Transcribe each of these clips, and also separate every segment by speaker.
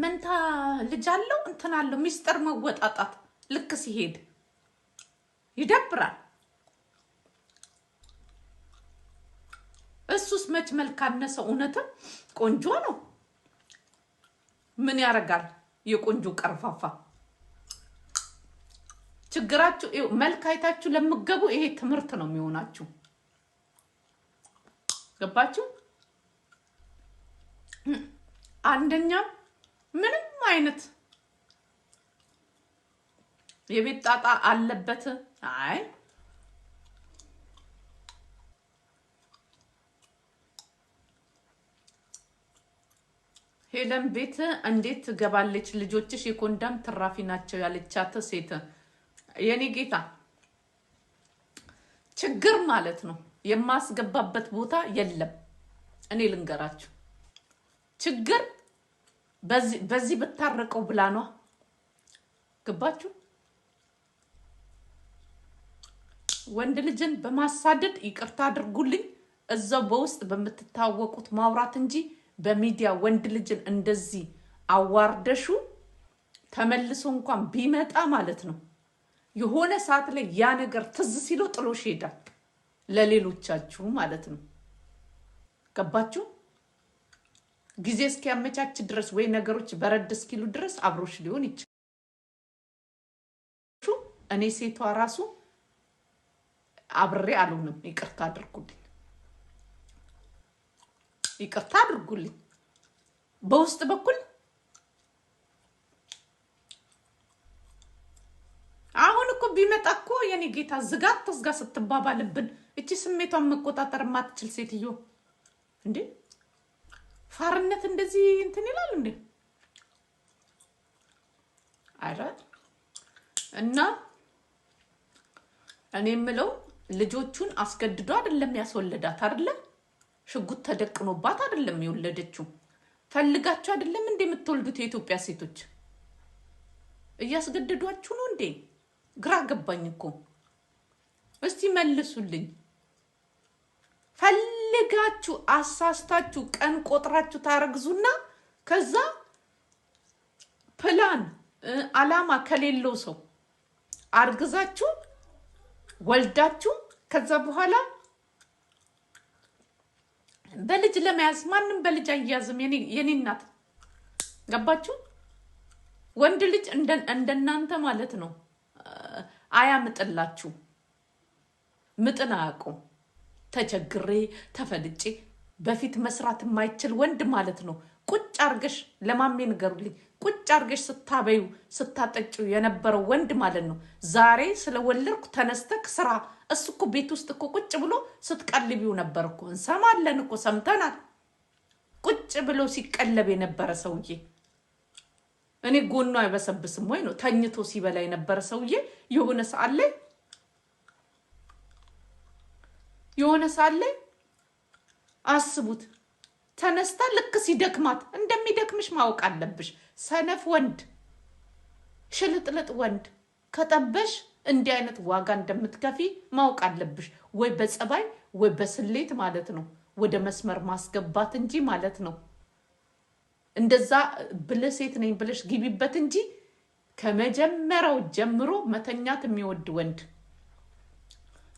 Speaker 1: መንታ ልጅ አለው እንትን አለው ሚስጥር መወጣጣት ልክ ሲሄድ ይደብራል። እሱስ መች መልካነሰው እውነትም ቆንጆ ነው። ምን ያረጋል የቆንጆ ቀርፋፋ። ችግራችሁ መልክ አይታችሁ ለምገቡ ይሄ ትምህርት ነው የሚሆናችሁ። ገባችሁ? አንደኛ ምንም አይነት የቤት ጣጣ አለበት። አይ ሄለን ቤት እንዴት ትገባለች? ልጆችሽ የኮንዳም ትራፊ ናቸው ያለቻት ሴት የኔ ጌታ ችግር ማለት ነው። የማስገባበት ቦታ የለም። እኔ ልንገራችሁ ችግር በዚህ ብታረቀው ብላ ነው። ገባችሁ? ወንድ ልጅን በማሳደድ ይቅርታ አድርጉልኝ እዛው በውስጥ በምትታወቁት ማውራት እንጂ በሚዲያ ወንድ ልጅን እንደዚህ አዋርደሹ ተመልሶ እንኳን ቢመጣ ማለት ነው የሆነ ሰዓት ላይ ያ ነገር ትዝ ሲለው ጥሎሽ ይሄዳል። ለሌሎቻችሁ ማለት ነው። ገባችሁ? ጊዜ እስኪያመቻች ድረስ ወይ ነገሮች በረድ እስኪሉ ድረስ አብሮሽ ሊሆን ይችላል። እኔ ሴቷ ራሱ አብሬ አልሆንም። ይቅርታ አድርጉልኝ፣ ይቅርታ አድርጉልኝ። በውስጥ በኩል አሁን እኮ ቢመጣ እኮ የኔ ጌታ ዝጋት ተዝጋ ስትባባልብን እቺ ስሜቷን መቆጣጠር ማትችል ሴትዮ እንዴ ፋርነት እንደዚህ እንትን ይላል እንዴ? አረ እና እኔ የምለው ልጆቹን አስገድዶ አይደለም ያስወለዳት አይደለ? ሽጉጥ ተደቅኖባት አይደለም የወለደችው። ፈልጋችሁ አይደለም እንዴ የምትወልዱት? የኢትዮጵያ ሴቶች እያስገድዷችሁ ነው እንዴ? ግራ ገባኝ እኮ። እስቲ መልሱልኝ። ፈልጋችሁ አሳስታችሁ ቀን ቆጥራችሁ ታረግዙና ከዛ ፕላን አላማ ከሌለው ሰው አርግዛችሁ ወልዳችሁ ከዛ በኋላ በልጅ ለመያዝ ማንም በልጅ አያዝም። የኔ እናት ገባችሁ? ወንድ ልጅ እንደናንተ ማለት ነው አያምጥላችሁ። ምጥን አያውቁም። ተቸግሬ ተፈልጬ በፊት መስራት የማይችል ወንድ ማለት ነው። ቁጭ አርገሽ ለማሜ ንገሩልኝ፣ ቁጭ አርገሽ ስታበዩ ስታጠጪው የነበረው ወንድ ማለት ነው። ዛሬ ስለወለድኩ ተነስተክ ስራ። እሱ እኮ ቤት ውስጥ እኮ ቁጭ ብሎ ስትቀልቢው ነበር እኮ። እንሰማለን እኮ ሰምተናል። ቁጭ ብሎ ሲቀለብ የነበረ ሰውዬ እኔ ጎኑ አይበሰብስም ወይ ነው? ተኝቶ ሲበላ የነበረ ሰውዬ የሆነ ሳለ አስቡት። ተነስታ ልክ ሲደክማት እንደሚደክምሽ ማወቅ አለብሽ። ሰነፍ ወንድ፣ ሽልጥልጥ ወንድ ከጠበሽ እንዲህ አይነት ዋጋ እንደምትከፊ ማወቅ አለብሽ። ወይ በጸባይ ወይ በስሌት ማለት ነው ወደ መስመር ማስገባት እንጂ ማለት ነው። እንደዛ ብለህ ሴት ነኝ ብለሽ ግቢበት እንጂ ከመጀመሪያው ጀምሮ መተኛት የሚወድ ወንድ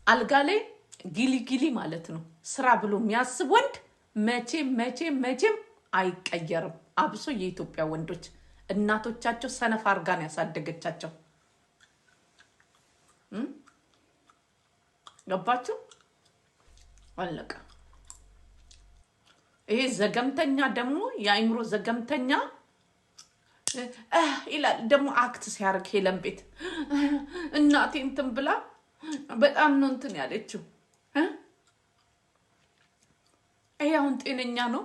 Speaker 1: አልጋ ላይ ጊሊ ማለት ነው ስራ ብሎ የሚያስብ ወንድ መቼም አይቀየርም። አብሶ የኢትዮጵያ ወንዶች እናቶቻቸው ሰነፍ አርጋን ያሳደገቻቸው። ገባችሁ? አለቀ። ይሄ ዘገምተኛ ደግሞ የአይምሮ ዘገምተኛ ይላል ደግሞ አክት ሲያርግ ሄለን ቤት እናቴ እንትን ብላ በጣም ነው እንትን ያለችው። ይሄ አሁን ጤነኛ ነው?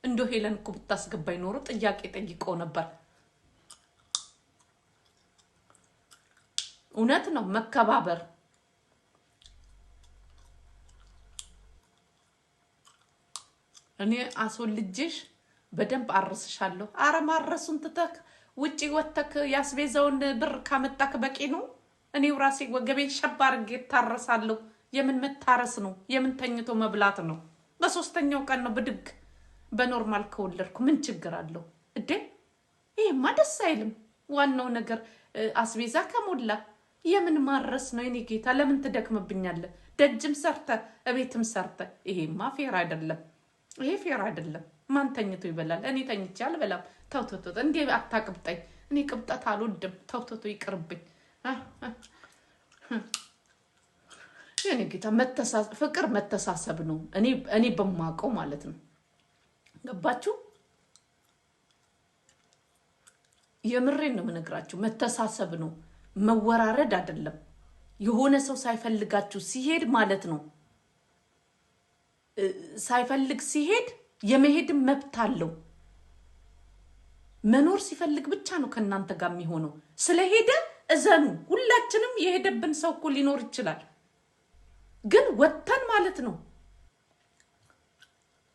Speaker 1: እንዶ ሄለን እኮ ብታስገባኝ ኖሮ ጥያቄ ጠይቀው ነበር። እውነት ነው መከባበር። እኔ አስወልጄሽ በደንብ አርስሻለሁ። አረ ማረሱን ትተክ ውጪ ወተክ ያስቤዛውን ብር ካመጣክ በቂ ነው። እኔው ራሴ ወገቤን ሸባ አድርጌ ታረሳለሁ። የምን መታረስ ነው? የምን ተኝቶ መብላት ነው? በሶስተኛው ቀን ነው ብድግ በኖርማል ከወለድኩ ምን ችግር አለው እንዴ? ይሄማ ደስ አይልም። ዋናው ነገር አስቤዛ ከሞላ የምን ማረስ ነው? የኔ ጌታ ለምን ትደክምብኛለህ? ደጅም ሰርተ እቤትም ሰርተ። ይሄማ ፌር አይደለም። ይሄ ፌር አይደለም። ማን ተኝቶ ይበላል? እኔ ተኝቼ አልበላም። ተውቶቶ እንዴ አታቅብጠኝ። እኔ ቅብጠት አልወድም። ተውቶቶ ይቅርብኝ። የኔ ጌታ ፍቅር መተሳሰብ ነው። እኔ በማውቀው ማለት ነው። ገባችሁ? የምሬን ነው የምነግራችሁ። መተሳሰብ ነው፣ መወራረድ አይደለም። የሆነ ሰው ሳይፈልጋችሁ ሲሄድ ማለት ነው፣ ሳይፈልግ ሲሄድ የመሄድ መብት አለው። መኖር ሲፈልግ ብቻ ነው ከእናንተ ጋር የሚሆነው። ስለሄደ እዘኑ። ሁላችንም የሄደብን ሰው እኮ ሊኖር ይችላል። ግን ወተን ማለት ነው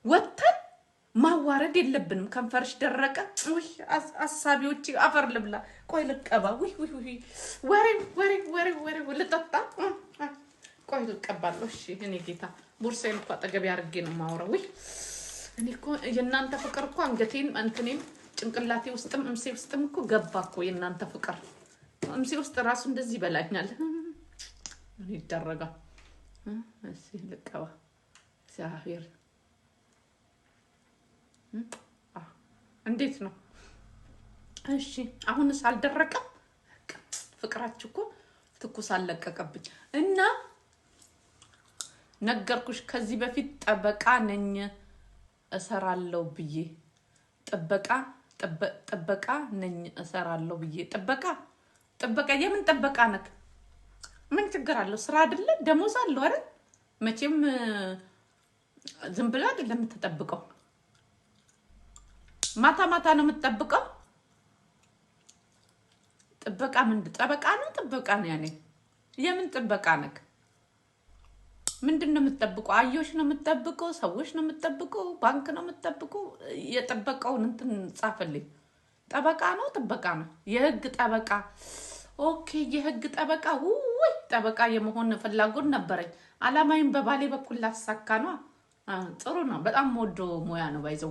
Speaker 1: ወተን ማዋረድ የለብንም። ከንፈርሽ ደረቀ። ውይ አሳቢዎች አፈር ልብላ። ቆይ ልቀባ። ውይ ወሬ ልጠጣ። ቆይ ልቀባለሁ። እሺ እኔ ጌታ ቦርሳዬን እኮ አጠገቤ አድርጌ ነው የማወራው። ውይ እኔ እኮ የእናንተ ፍቅር እኮ አንገቴን እንትኔም ጭንቅላቴ ውስጥም እምሴ ውስጥም እኮ ገባ እኮ የእናንተ ፍቅር። እምሴ ውስጥ ራሱ እንደዚህ ይበላኛል። ምን ይደረጋል? እሺ ልቀባ። እግዚአብሔር እንዴት ነው? እሺ አሁንስ አልደረቀም? ፍቅራችሁ እኮ ትኩስ አለቀቀብኝ። እና ነገርኩሽ ከዚህ በፊት ጠበቃ ነኝ እሰራለሁ ብዬ ጥበቃ ነኝ እሰራለሁ ብዬ ጥበቃ የምን ጥበቃ ነክ? ምን ችግር አለው? ስራ አይደለ? ደሞዝ አለው አይደል? መቼም ዝም ብላ አይደለም የምትጠብቀው። ማታ ነው የምትጠብቀው። ጥበቃ ጠበቃ ነው ጥበቃ ነው? ያኔ የምን ጥበቃ ነክ? ምንድነው የምትጠብቀው? አዮሽ ነው የምትጠብቀው? ሰዎች ነው የምትጠብቀው? ባንክ ነው የምትጠብቀው? የጠበቀውን እንትን ጻፈልኝ። ጠበቃ ነው ጥበቃ ነው? የህግ ጠበቃ። ኦኬ የህግ ጠበቃ። ውይ ጠበቃ የመሆን ፍላጎት ነበረኝ። አላማዬን በባሌ በኩል ላሳካ ነው። ጥሩ ነው። በጣም ወዶ ሙያ ነው ባይዘው።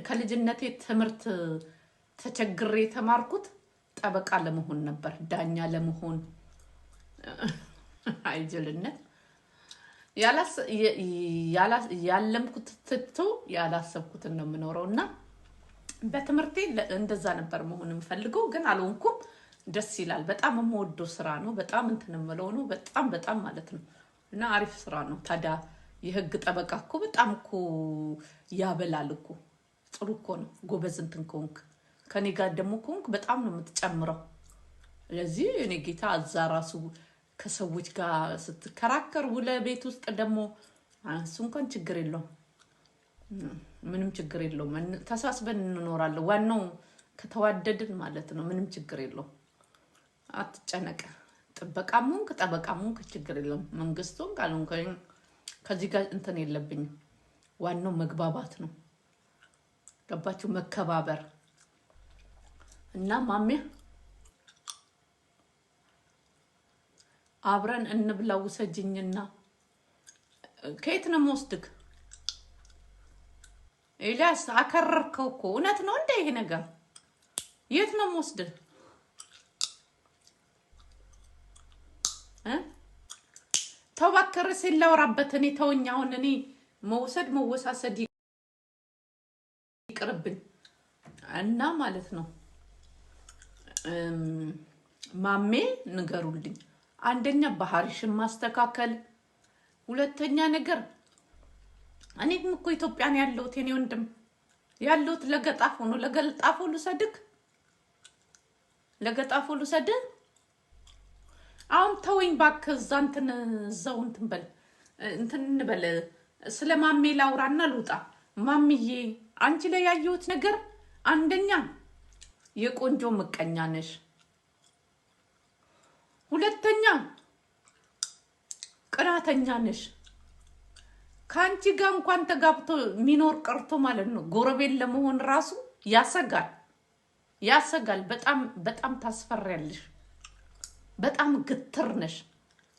Speaker 1: ከልጅነቴ ትምህርት ተቸግሬ የተማርኩት ጠበቃ ለመሆን ነበር፣ ዳኛ ለመሆን። አይጀልነት ያለምኩት ትቶ ያላሰብኩትን ነው የምኖረውና በትምህርቴ እንደዛ ነበር መሆን የምፈልገው፣ ግን አልሆንኩም። ደስ ይላል። በጣም የምወደው ስራ ነው። በጣም እንትን የምለው ነው። በጣም ማለት ነው። እና አሪፍ ስራ ነው። ታዲያ የህግ ጠበቃ እኮ በጣም እኮ ያበላል እኮ። ጥሩ እኮ ነው። ጎበዝ እንትን ከሆንክ ከኔ ጋር ደግሞ ከሆንክ በጣም ነው የምትጨምረው። ስለዚህ እኔ ጌታ እዛ ራሱ ከሰዎች ጋር ስትከራከር ውለ ቤት ውስጥ ደግሞ እሱ እንኳን ችግር የለውም። ምንም ችግር የለውም። ተሳስበን እንኖራለን። ዋናው ከተዋደድን ማለት ነው። ምንም ችግር የለውም። አትጨነቅ። ጥበቃም ሆንክ ጠበቃም ሆንክ ችግር የለውም። መንግስቱን ቃሉን ከዚህ ጋር እንትን የለብኝም። ዋናው መግባባት ነው። ገባችሁ? መከባበር እና ማሜ አብረን እንብላ ውሰጅኝና ከየት ነው የምወስድክ? ኤልያስ አከረርከው እኮ። እውነት ነው እንደ ይሄ ነገር? የት ነው የምወስድህ? ተው ባከረ ሲላወራበት እኔ ተወኝ። አሁን እኔ መወሳሰድ ይቅርብኝ እና ማለት ነው። ማሜ ንገሩልኝ። አንደኛ ባህሪሽን ማስተካከል፣ ሁለተኛ ነገር እኔም እኮ ኢትዮጵያን ያለሁት የኔ ወንድም ያለሁት ለገጣፎ ነው። ለገጣፎ ልሰድህ አሁን ተወኝ እባክህ። እዛው እንትን በል ስለ ማሜ ላውራና ልውጣ። ማሚዬ አንቺ ላይ ያየሁት ነገር አንደኛ የቆንጆ ምቀኛ ነሽ፣ ሁለተኛ ቅናተኛ ነሽ። ከአንቺ ጋር እንኳን ተጋብቶ ሚኖር ቀርቶ ማለት ነው ጎረቤት ለመሆን ራሱ ያሰጋል። በጣም ታስፈሪያለሽ። በጣም ግትር ነሽ።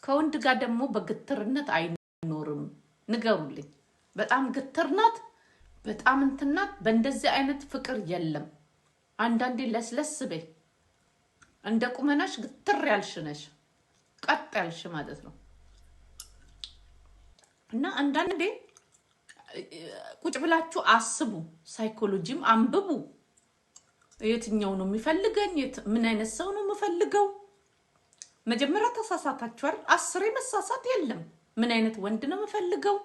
Speaker 1: ከወንድ ጋር ደግሞ በግትርነት አይኖርም። ንገሩልኝ። በጣም ግትር ናት። በጣም እንትና በእንደዚህ አይነት ፍቅር የለም። አንዳንዴ ለስለስ በይ። እንደ ቁመናሽ ግትር ያልሽ ነሽ፣ ቀጥ ያልሽ ማለት ነው። እና አንዳንዴ ቁጭ ብላችሁ አስቡ፣ ሳይኮሎጂም አንብቡ። የትኛው ነው የሚፈልገኝ? ምን አይነት ሰው ነው የምፈልገው? መጀመሪያ ተሳሳታችኋል። 10 መሳሳት የለም። ምን አይነት ወንድ ነው የምፈልገው?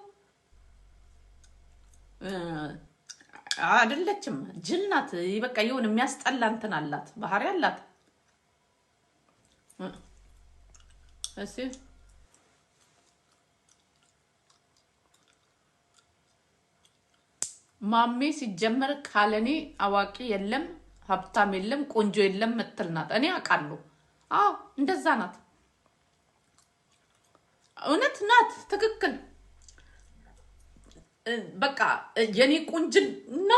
Speaker 1: አይደለችም፣ ጅል ናት። በቃ የሆነ የሚያስጠላ እንትን አላት፣ ባህሪ አላት። እሺ ማሜ ሲጀመር ካለኔ አዋቂ የለም፣ ሀብታም የለም፣ ቆንጆ የለም ምትል ናት። እኔ አውቃለሁ። አዎ እንደዛ ናት። እውነት ናት። ትክክል። በቃ የኔ ቁንጅና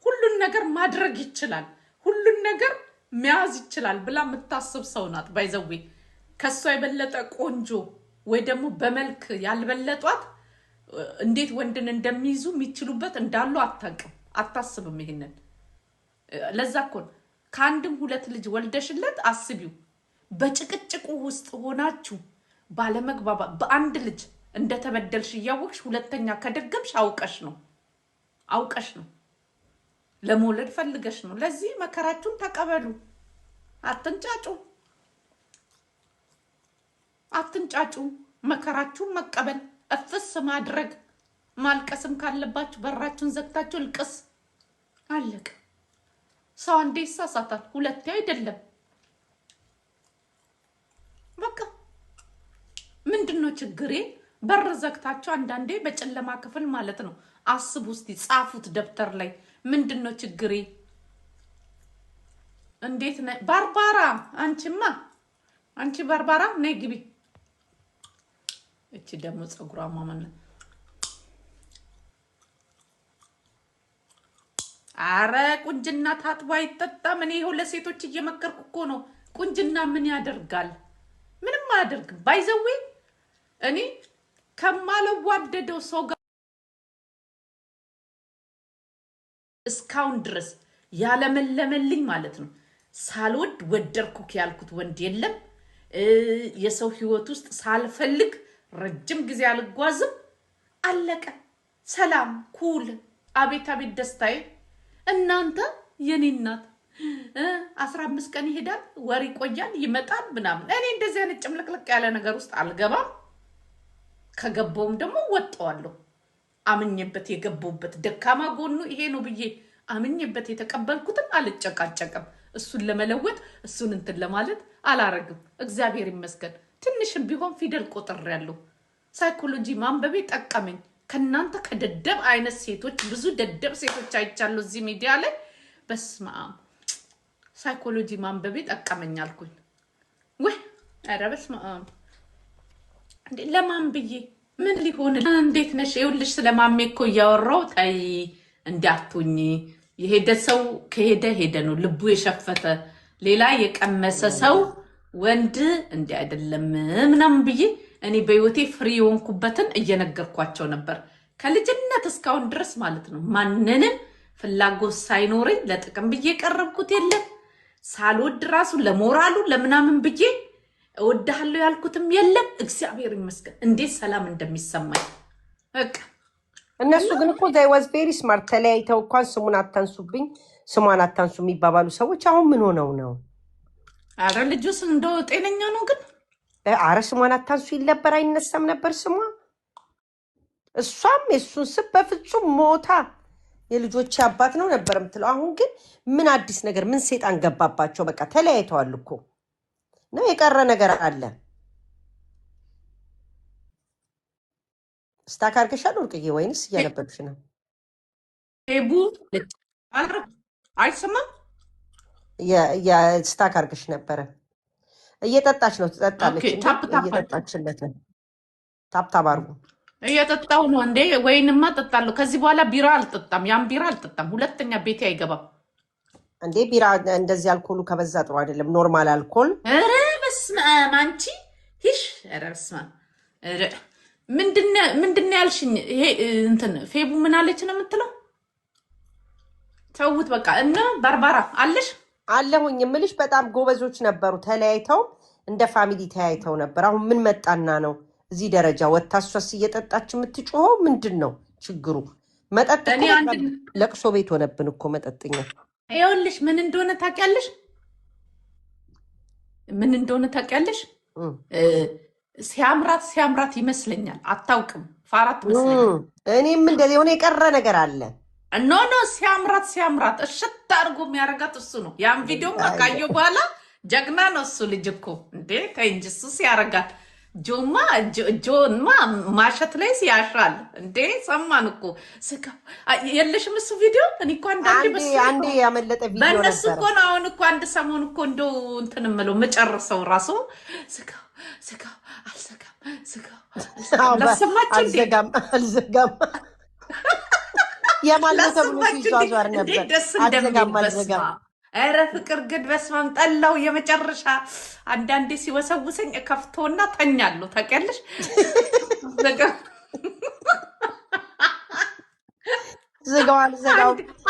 Speaker 1: ሁሉን ነገር ማድረግ ይችላል፣ ሁሉን ነገር መያዝ ይችላል ብላ የምታስብ ሰው ናት። ባይዘዌ ከሷ የበለጠ ቆንጆ ወይ ደግሞ በመልክ ያልበለጧት እንዴት ወንድን እንደሚይዙ የሚችሉበት እንዳሉ አታውቅም፣ አታስብም። ይሄንን ለዛ እኮ ከአንድም 2 ልጅ ወልደሽለት አስቢው። በጭቅጭቁ ውስጥ ሆናችሁ ባለመግባባ በአንድ ልጅ እንደተበደልሽ እያወቅሽ ሁለተኛ ከደገምሽ አውቀሽ ነው ለመውለድ ፈልገሽ ነው። ለዚህ መከራችሁን ተቀበሉ። አትንጫጩ። መከራችሁን መቀበል፣ እፍስ ማድረግ። ማልቀስም ካለባችሁ በራችሁን ዘግታችሁ ልቅስ። አለቀ። ሰው አንዴ ይሳሳታል፣ ሁለቴ አይደለም። በቃ ምንድነው ችግሬ? በር ዘግታችሁ አንዳንዴ በጨለማ ክፍል ማለት ነው። አስቡ እስቲ፣ ጻፉት ደብተር ላይ። ምንድነው ችግሬ? እንዴት ነህ ባርባራ? አንቺ ባርባራ ነይ ግቢ። እቺ ደግሞ ፀጉሯ ማመን። አረ ቁንጅና ታጥቦ አይጠጣም። እኔ ይኸው ለሴቶች እየመከርኩ እኮ ነው። ቁንጅና ምን ያደርጋል? ምንም አያደርግም። ባይዘዌ እኔ ከማለዋደደው ሰው ጋር እስካሁን ድረስ ያለመለመልኝ ማለት ነው። ሳልወድ ወደድኩክ ያልኩት ወንድ የለም። የሰው ህይወት ውስጥ ሳልፈልግ ረጅም ጊዜ አልጓዝም። አለቀ። ሰላም ኩል። አቤት አቤት ደስታዬ። እናንተ የኔ እናት 15 ቀን ይሄዳል፣ ወር ይቆያል፣ ይመጣል ምናምን። እኔ እንደዚህ አይነት ጭምልቅልቅ ያለ ነገር ውስጥ አልገባም። ከገባውም ደግሞ ወጣዋለሁ። አምኜበት የገባውበት ደካማ ጎኑ ይሄ ነው ብዬ አምኜበት የተቀበልኩትን አልጨቃጨቅም። እሱን ለመለወጥ እሱን እንትን ለማለት አላረግም። እግዚአብሔር ይመስገን ትንሽም ቢሆን ፊደል ቆጥሬያለሁ። ሳይኮሎጂ ማንበቤ ጠቀመኝ። ከናንተ ከደደብ አይነት ሴቶች ብዙ ደደብ ሴቶች አይቻለሁ እዚህ ሚዲያ ላይ። በስመ አብ ሳይኮሎጂ ማንበቤ ጠቀመኝ አልኩኝ። ወይ ኧረ በስመ አብ እንዴ! ለማን ብዬ ምን ሊሆን? እንዴት ነሽ? ይኸውልሽ ስለማሜ እኮ እያወራሁ ታይ እንዳትሆኚ። የሄደ ሰው ከሄደ ሄደ ነው። ልቡ የሸፈተ ሌላ የቀመሰ ሰው ወንድ እንዴ አይደለም ምናምን ብዬ እኔ በህይወቴ ፍሪ የሆንኩበትን እየነገርኳቸው ነበር። ከልጅነት እስካሁን ድረስ ማለት ነው። ማንንም ፍላጎት ሳይኖረኝ ለጥቅም ብዬ ቀረብኩት የለም። ሳልወድ ራሱ ለሞራሉ ለምናምን ብዬ እወድሃለሁ ያልኩትም የለም። እግዚአብሔር ይመስገን እንዴት ሰላም እንደሚሰማኝ በቃ።
Speaker 2: እነሱ ግን እኮ ዛይ ዋዝ ቬሪ ስማርት። ተለያይተው እንኳን ስሙን አታንሱብኝ፣ ስሟን አታንሱ የሚባባሉ ሰዎች አሁን ምን ሆነው ነው?
Speaker 1: አረ ልጁስ እንደው ጤነኛ ነው ግን።
Speaker 2: አረ ስሟን አታንሱ ይል ነበር፣ አይነሳም ነበር ስሟ። እሷም የሱን ስም በፍጹም ሞታ የልጆች አባት ነው ነበር የምትለው። አሁን ግን ምን አዲስ ነገር፣ ምን ሴጣን ገባባቸው? በቃ ተለያይተዋል እኮ ነው። የቀረ ነገር አለ? ስታክ አድርገሻል ወርቅዬ ወይንስ እያነበብሽ ነው?
Speaker 1: ቡ አይሰማም።
Speaker 2: ስታክ አድርገሽ ነበረ። እየጠጣች ነው፣ ትጠጣለች። እየጠጣችለት ነው። ታብታብ አድርጉ።
Speaker 1: እየጠጣው ነው እንዴ? ወይንማ ጠጣለሁ። ከዚህ በኋላ ቢራ አልጠጣም። ያን ቢራ አልጠጣም። ሁለተኛ ቤቴ አይገባም
Speaker 2: እንዴ ቢራ። እንደዚህ አልኮሉ ከበዛ ጥሩ አይደለም። ኖርማል አልኮል።
Speaker 1: ኧረ በስመ አብ አንቺ ሂሽ። ኧረ በስመ አብ ምንድን ነው ያልሽኝ? ይሄ እንትን ፌቡ ምን አለች ነው የምትለው? ተውት በቃ። እና ባርባራ አለሽ
Speaker 2: አለሁኝ የምልሽ በጣም ጎበዞች ነበሩ። ተለያይተው እንደ ፋሚሊ ተያይተው ነበር። አሁን ምን መጣና ነው እዚህ ደረጃ ወታ እሷስ እየጠጣች የምትጮኸው? ምንድን ነው ችግሩ? መጠጥ ለቅሶ ቤት ሆነብን እኮ መጠጥኛ።
Speaker 1: ይኸውልሽ ምን እንደሆነ ታውቂያለሽ? ምን እንደሆነ ታውቂያለሽ? ሲያምራት ይመስለኛል። አታውቅም። ፋራት መስለኛል።
Speaker 2: እኔም እንደዚህ የሆነ የቀረ ነገር አለ።
Speaker 1: ኖ ሲያምራት እሽት አድርጎ የሚያደርጋት እሱ ነው። ያን ቪዲዮ ካየሁ በኋላ ጀግና ነው እሱ ልጅ እኮ እንዴ! ተይ እንጂ እሱ ሲያረጋት ጆማ ማሸት ላይ ሲያሻል እንዴ! ሰማን እኮ ስጋ የለሽም እሱ ቪዲዮ። እኔ እኮ
Speaker 2: አንዴ ያመለጠ ቪዲዮ
Speaker 1: በእነሱ እኮ ነው። አሁን እኮ አንድ ሰሞን እኮ እንደው እንትን እምለው መጨረሰው ራሱ ስጋው
Speaker 2: አልዘጋም የማለት ብሎ ሲዟዟር ነበር።
Speaker 1: ደስ እንደሚበስማ ኧረ ፍቅር ግን በስማም ጠላው የመጨረሻ። አንዳንዴ ሲወሰውሰኝ ከፍቶና ተኛለሁ። ታውቂያለሽ
Speaker 2: ዝጋው።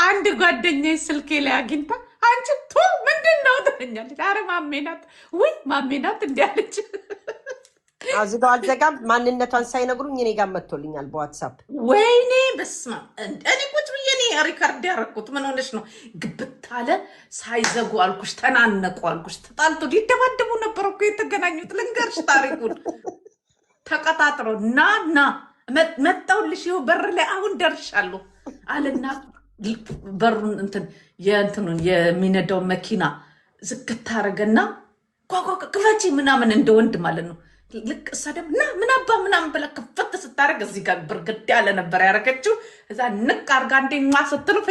Speaker 1: አንድ ጓደኛዬ ስልኬ ላይ አግኝታ አንቺ ቱ ምንድን ነው ትለኛለች። ኧረ ማሜ ናት፣ ውይ ማሜ ናት እንዲህ አለች።
Speaker 2: ዝጋው አልዘጋም። ማንነቷን ሳይነግሩኝ እኔ ጋር መጥቶልኛል በዋትሳፕ።
Speaker 1: ወይኔ በስመ አብ! እኔ ቁጭ ብዬ እኔ ሪከርድ ያደረኩት ምን ሆነሽ ነው? ግብት አለ ሳይዘጉ አልኩሽ፣ ተናነቁ አልኩሽ። ተጣልቶ ሊደባደቡ ነበር እኮ የተገናኙት። ልንገርሽ ታሪኩን ተቀጣጥረው ና መጣሁልሽ፣ ይኸው በር ላይ አሁን ደርሻለሁ አለና በሩን የእንትኑን የሚነዳው መኪና ዝግት አደረገና ክፈቺ ምናምን እንደ ወንድ ማለት ነው። ልክ እሷ ደግሞ ምናምን ብላ ክፈት ስታደርግ እዚህ ጋር ብርግድ ያለ ነበር ያደረገችው። እዛ ንቅ አርጋ እንዴ ማ ስትሉ